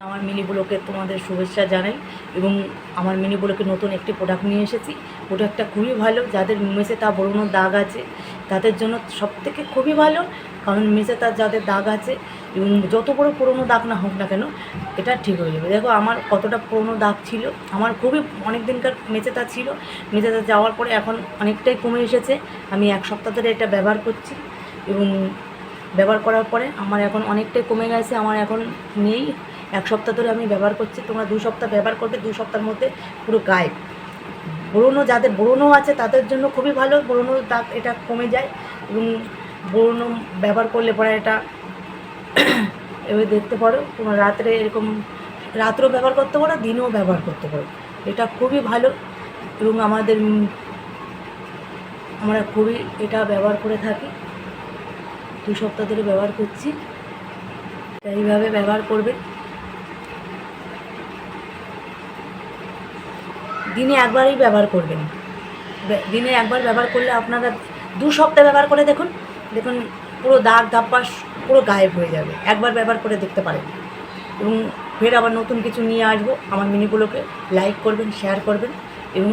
আমার মিনি ব্লকে তোমাদের শুভেচ্ছা জানাই এবং আমার মিনি ব্লকে নতুন একটি প্রোডাক্ট নিয়ে এসেছি। প্রোডাক্টটা খুবই ভালো, যাদের মেঝে তা বড়োনো দাগ আছে তাদের জন্য সবথেকে খুবই ভালো। কারণ মেঝে তার যাদের দাগ আছে এবং যত বড় পুরোনো দাগ না হোক না কেন এটা ঠিক হয়ে যাবে। দেখো আমার কতটা পুরোনো দাগ ছিল, আমার খুবই অনেক দিনকার মেঝে তা ছিল। মেঝে তা যাওয়ার পরে এখন অনেকটাই কমে এসেছে। আমি 1 সপ্তাহ ধরে এটা ব্যবহার করছি এবং ব্যবহার করার পরে আমার এখন অনেকটাই কমে গেছে, আমার এখন নেই। 1 সপ্তাহ ধরে আমি ব্যবহার করছি, তোমরা 2 সপ্তাহ ব্যবহার করবে, 2 সপ্তাহের মধ্যে পুরো গায়েব। ব্রণ যাদের ব্রণ আছে তাদের জন্য খুবই ভালো, ব্রণ দাগ এটা কমে যায় এবং ব্রণ ব্যবহার করলে পরে এটা এবার দেখতে পারো। তোমরা রাত্রে এরকম রাত্রেও ব্যবহার করতে পারো, দিনেও ব্যবহার করতে পারো। এটা খুবই ভালো এবং আমরা খুবই এটা ব্যবহার করে থাকি। 2 সপ্তাহ ধরে ব্যবহার করছি, এইভাবে ব্যবহার করবে। দিনে একবারই ব্যবহার করবেন, দিনে একবার ব্যবহার করলে আপনারা 2 সপ্তাহ ব্যবহার করে দেখুন, পুরো দাগ ধাপ্পাস পুরো গায়েব হয়ে যাবে। একবার ব্যবহার করে দেখতে পারেন এবং ফের আবার নতুন কিছু নিয়ে আসবো। আমার মিনিগুলোকে লাইক করবেন, শেয়ার করবেন এবং